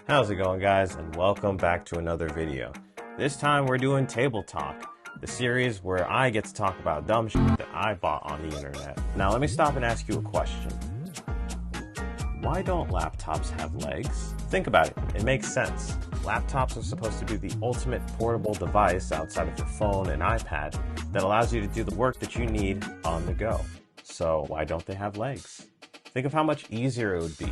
How's it going, guys, and welcome back to another video. This time we're doing Table Talk, the series where I get to talk about dumb shit that I bought on the internet. Now let me stop and ask you a question. Why don't laptops have legs? Think about it, it makes sense. Laptops are supposed to be the ultimate portable device outside of your phone and iPad that allows you to do the work that you need on the go. So why don't they have legs? Think of how much easier it would be.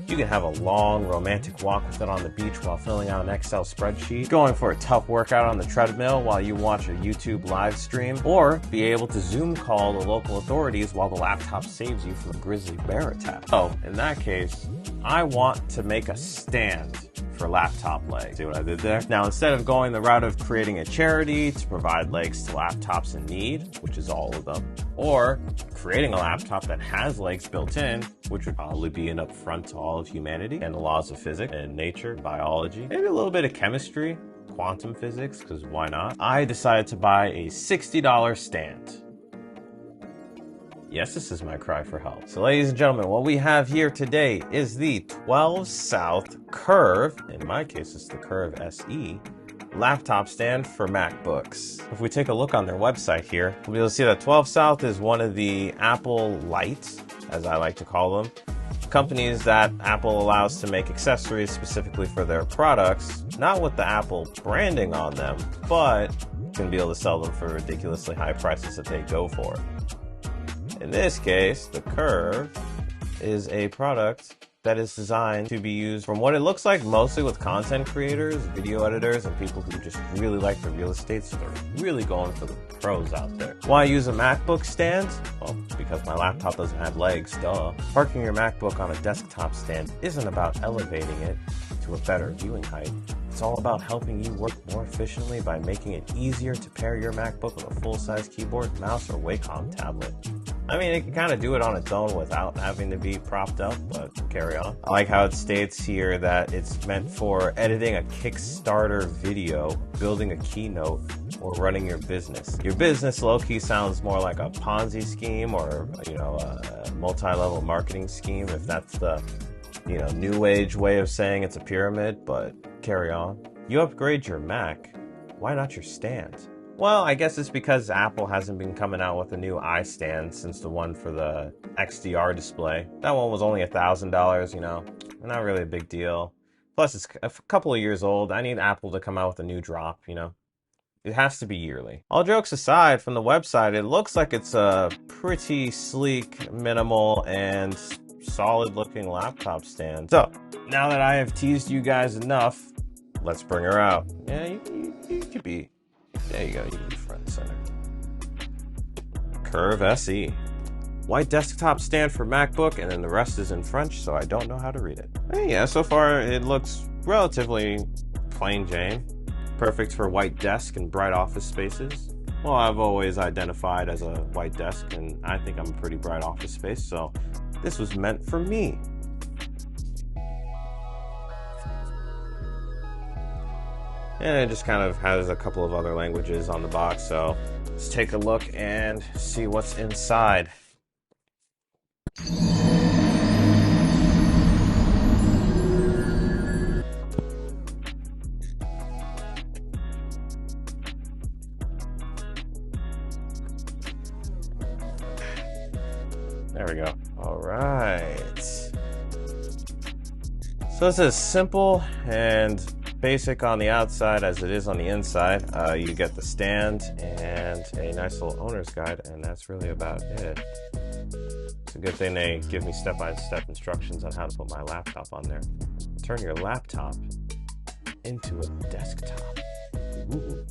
You can have a long, romantic walk with it on the beach while filling out an Excel spreadsheet, going for a tough workout on the treadmill while you watch a YouTube live stream, or be able to Zoom call the local authorities while the laptop saves you from a grizzly bear attack. Oh, in that case, I want to make a stand for laptop legs. See what I did there? Now, instead of going the route of creating a charity to provide legs to laptops in need, which is all of them, or creating a laptop that has legs built in, which would probably be an upfront to all of humanity and the laws of physics and nature, biology, maybe a little bit of chemistry, quantum physics, because why not? I decided to buy a $60 stand. Yes, this is my cry for help. So ladies and gentlemen, what we have here today is the 12 South Curve, in my case it's the Curve SE, laptop stand for MacBooks. If we take a look on their website here, we'll be able to see that 12 South is one of the Apple Lights, as I like to call them, companies that Apple allows to make accessories specifically for their products, not with the Apple branding on them, but can be able to sell them for ridiculously high prices that they go for. In this case, the Curve is a product that is designed to be used, from what it looks like, mostly with content creators, video editors, and people who just really like the real estate, so they're really going for the pros out there. Why use a MacBook stand? Well, because my laptop doesn't have legs, duh. Parking your MacBook on a desktop stand isn't about elevating it to a better viewing height. It's all about helping you work more efficiently by making it easier to pair your MacBook with a full-size keyboard, mouse, or Wacom tablet. I mean, it can kind of do it on its own without having to be propped up, but carry on. I like how it states here that it's meant for editing a Kickstarter video, building a keynote, or running your business. Your business low-key sounds more like a Ponzi scheme or, a multi-level marketing scheme, if that's the, new age way of saying it's a pyramid, but carry on. You upgrade your Mac, why not your stand? Well, I guess it's because Apple hasn't been coming out with a new iSstand since the one for the XDR display. That one was only $1,000, not really a big deal. Plus, it's a couple of years old. I need Apple to come out with a new drop, It has to be yearly. All jokes aside, from the website, it looks like it's a pretty sleek, minimal, and solid-looking laptop stand. So, now that I have teased you guys enough, let's bring her out. Yeah, you could be... There you go, you can be front and center. Curve SE. White desktop stand for MacBook, and then the rest is in French, so I don't know how to read it. Yeah, so far it looks relatively plain Jane. Perfect for white desk and bright office spaces. Well, I've always identified as a white desk, and I think I'm a pretty bright office space, so this was meant for me. And it just kind of has a couple of other languages on the box, so let's take a look and see what's inside. There we go. All right. So it's as simple and basic on the outside as it is on the inside. You get the stand and a nice little owner's guide, and that's really about it. It's a good thing they give me step-by-step instructions on how to put my laptop on there. Turn your laptop into a desktop. Ooh.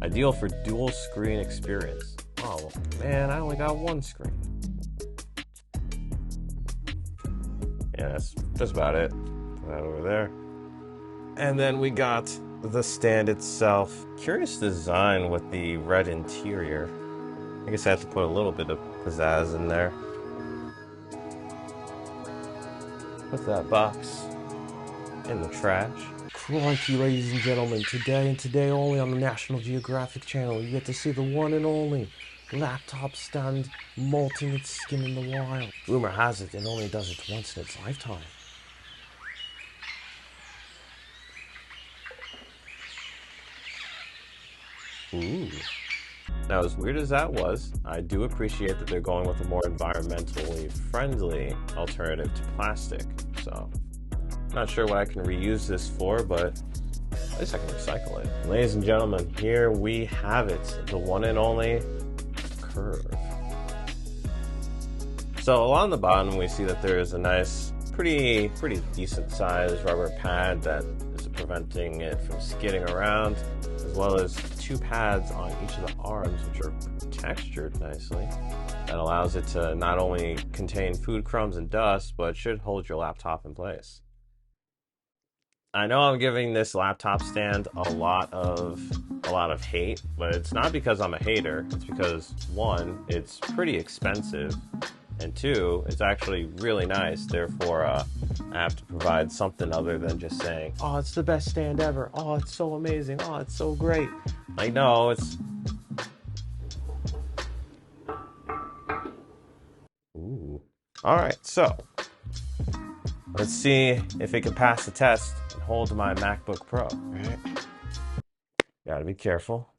Ideal for dual screen experience. Oh man, I only got one screen. Yeah, that's just about it. Put that over there. And then we got the stand itself. Curious design with the red interior. I guess I have to put a little bit of pizzazz in there. Put that box in the trash. Crikey, ladies and gentlemen, today and today only on the National Geographic Channel, you get to see the one and only laptop stand molting its skin in the wild. Rumor has it only does it once in its lifetime. Ooh. Now, as weird as that was, I do appreciate that they're going with a more environmentally friendly alternative to plastic. So, not sure what I can reuse this for, but at least I can recycle it. Ladies and gentlemen, here we have it, the one and only Curve. So along the bottom, we see that there is a nice, pretty decent sized rubber pad that is preventing it from skidding around, as well as 2 pads on each of the arms, which are textured nicely. That allows it to not only contain food crumbs and dust, but should hold your laptop in place. I know I'm giving this laptop stand a lot of hate, but it's not because I'm a hater. It's because 1, it's pretty expensive, and 2, it's actually really nice. Therefore, I have to provide something other than just saying, "Oh, it's the best stand ever. Oh, it's so amazing. Oh, it's so great." I know it's. Ooh. All right, so let's see if it can pass the test and hold my MacBook Pro. Right? Gotta be careful.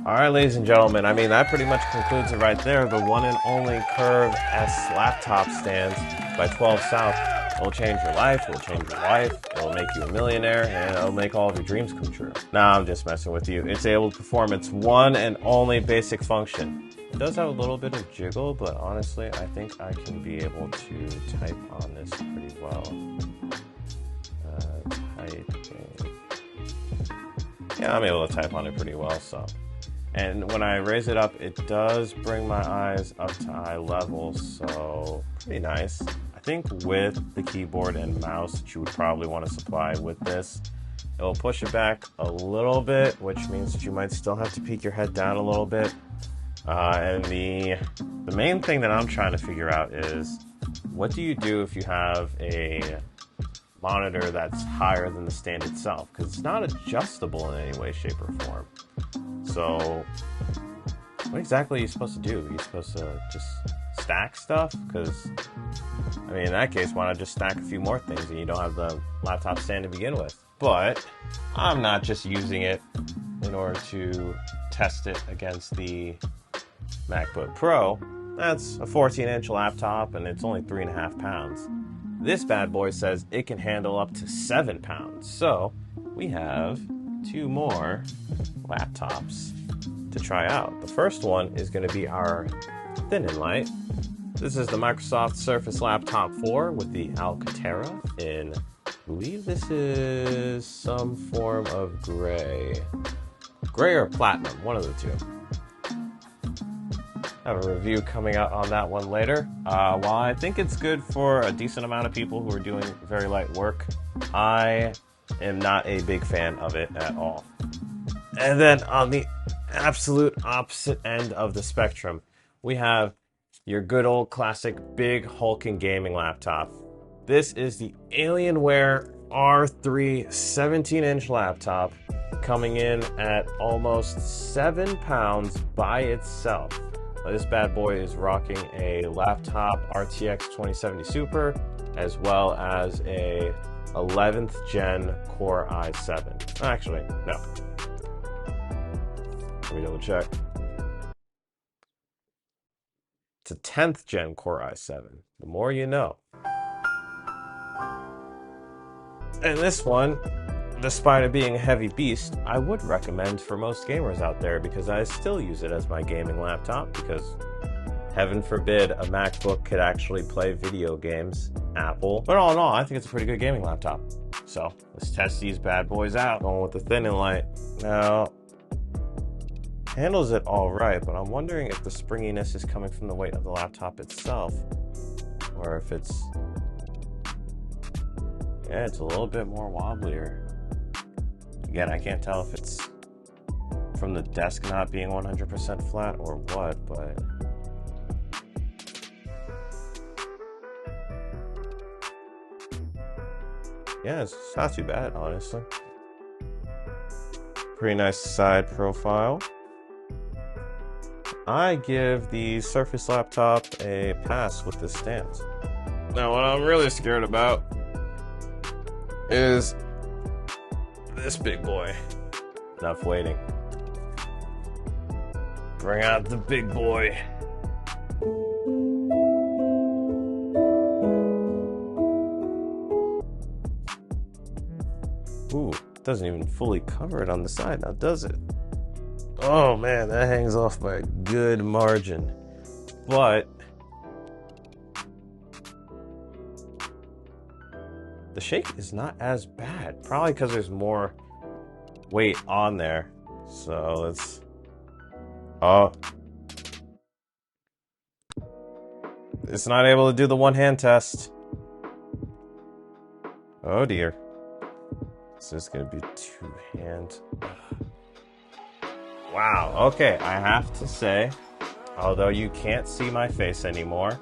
All right, ladies and gentlemen, I mean, that pretty much concludes it right there. The one and only Curve S laptop stands by 12 South. It'll change your life, it'll change your life, it'll make you a millionaire, and it'll make all of your dreams come true. Nah, I'm just messing with you. It's able to perform its one and only basic function. It does have a little bit of jiggle, but honestly, I think I can be able to type on this pretty well. Yeah, I'm able to type on it pretty well, so. And when I raise it up, it does bring my eyes up to eye level, so pretty nice. I think with the keyboard and mouse that you would probably want to supply with this, it will push it back a little bit, which means that you might still have to peek your head down a little bit. And the main thing that I'm trying to figure out is, what do you do if you have a monitor that's higher than the stand itself? Because it's not adjustable in any way, shape, or form. So what exactly are you supposed to do? Are you supposed to just stack stuff? Because, I mean, in that case, why not just stack a few more things and you don't have the laptop stand to begin with? But I'm not just using it in order to test it against the MacBook Pro. That's a 14-inch laptop and it's only 3.5 pounds. This bad boy says it can handle up to 7 pounds. So we have 2 more laptops to try out. The first one is going to be our thin and light. This is the Microsoft Surface Laptop 4 with the Alcantara in, I believe this is some form of gray or platinum, one of the two. I have a review coming out on that one later. While I think it's good for a decent amount of people who are doing very light work, I am not a big fan of it at all. And then on the absolute opposite end of the spectrum, we have your good old classic big hulking gaming laptop. This is the Alienware R3 17-inch laptop, coming in at almost 7 pounds by itself. This bad boy is rocking a laptop RTX 2070 Super, as well as a 11th gen Core i7. Actually, no. Let me double check. It's a 10th gen Core i7. The more you know. And this one, despite it being a heavy beast, I would recommend for most gamers out there because I still use it as my gaming laptop because heaven forbid a MacBook could actually play video games, Apple. But all in all, I think it's a pretty good gaming laptop. So let's test these bad boys out. Going with the thin and light. Now, handles it all right, but I'm wondering if the springiness is coming from the weight of the laptop itself or if it's, yeah, it's a little bit more wobblier. Again, I can't tell if it's from the desk not being 100% flat or what, but yeah, it's not too bad, honestly. Pretty nice side profile. I give the Surface laptop a pass with this stand. Now, what I'm really scared about is this big boy. Enough waiting. Bring out the big boy. Ooh, doesn't even fully cover it on the side now, does it? Oh man, that hangs off by a good margin. But the shake is not as bad. Probably because there's more weight on there. So let's... Oh. It's not able to do the one-hand test. Oh dear. It's just gonna be two-hand. Wow, okay, I have to say, although you can't see my face anymore,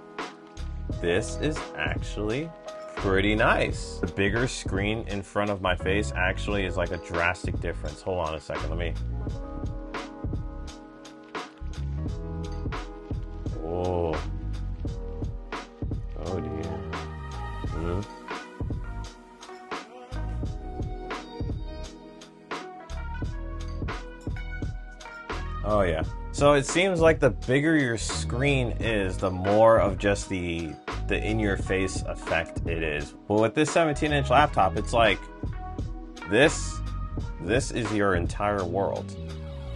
this is actually pretty nice. The bigger screen in front of my face actually is like a drastic difference. Hold on a second, let me... Oh. Oh dear. Oh yeah. So it seems like the bigger your screen is, the more of just the in-your-face effect it is. But with this 17-inch laptop, it's like this is your entire world.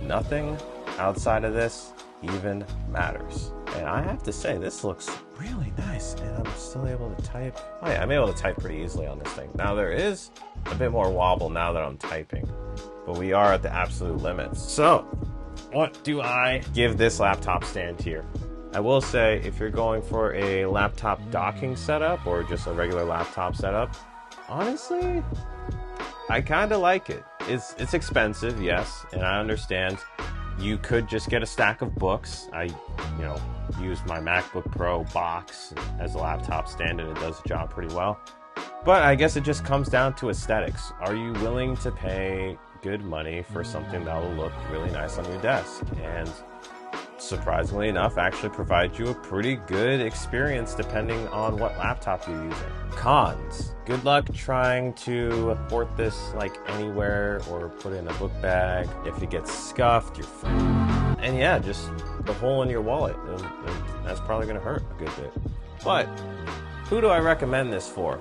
Nothing outside of this even matters. And I have to say, this looks really nice, and I'm still able to type. Oh yeah, I'm able to type pretty easily on this thing. Now there is a bit more wobble now that I'm typing, but we are at the absolute limits. So what do I give this laptop stand here? I will say, if you're going for a laptop docking setup or just a regular laptop setup, honestly, I kind of like it. It's expensive, yes, and I understand. You could just get a stack of books. I, use my MacBook Pro box as a laptop stand, and it does the job pretty well. But I guess it just comes down to aesthetics. Are you willing to pay good money for something that will look really nice on your desk? And surprisingly enough, actually provide you a pretty good experience depending on what laptop you're using. Cons. Good luck trying to port this like anywhere or put it in a book bag. If it gets scuffed, you're free. And yeah, just the hole in your wallet. And that's probably gonna hurt a good bit. But who do I recommend this for?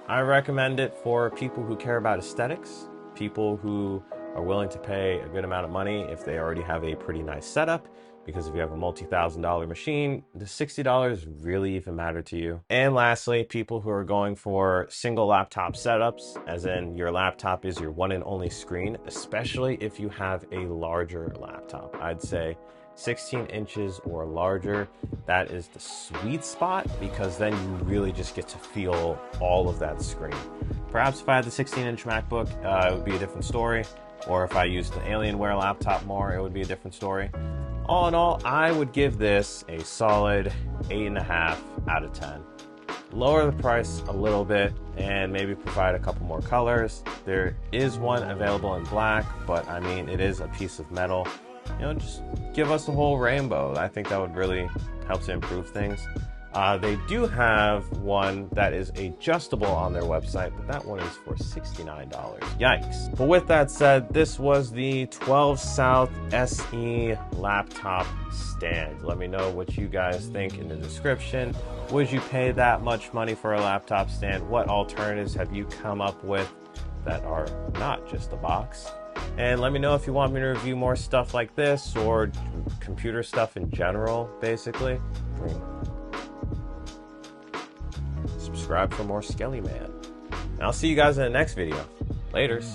I recommend it for people who care about aesthetics, people who are willing to pay a good amount of money if they already have a pretty nice setup, because if you have a multi-$1,000 machine, the $60 really even matter to you. And lastly, people who are going for single laptop setups, as in your laptop is your one and only screen, especially if you have a larger laptop. I'd say 16 inches or larger, that is the sweet spot, because then you really just get to feel all of that screen. Perhaps if I had the 16-inch MacBook, it would be a different story. Or if I used an Alienware laptop more, it would be a different story. All in all, I would give this a solid 8.5 out of 10. Lower the price a little bit and maybe provide a couple more colors. There is one available in black, but I mean, it is a piece of metal. Just give us the whole rainbow. I think that would really help to improve things. They do have one that is adjustable on their website, but that one is for $69. Yikes. But with that said, this was the 12 South SE laptop stand. Let me know what you guys think in the description. Would you pay that much money for a laptop stand? What alternatives have you come up with that are not just a box? And let me know if you want me to review more stuff like this or computer stuff in general, basically. Subscribe for more Skelly Man. And I'll see you guys in the next video. Laters.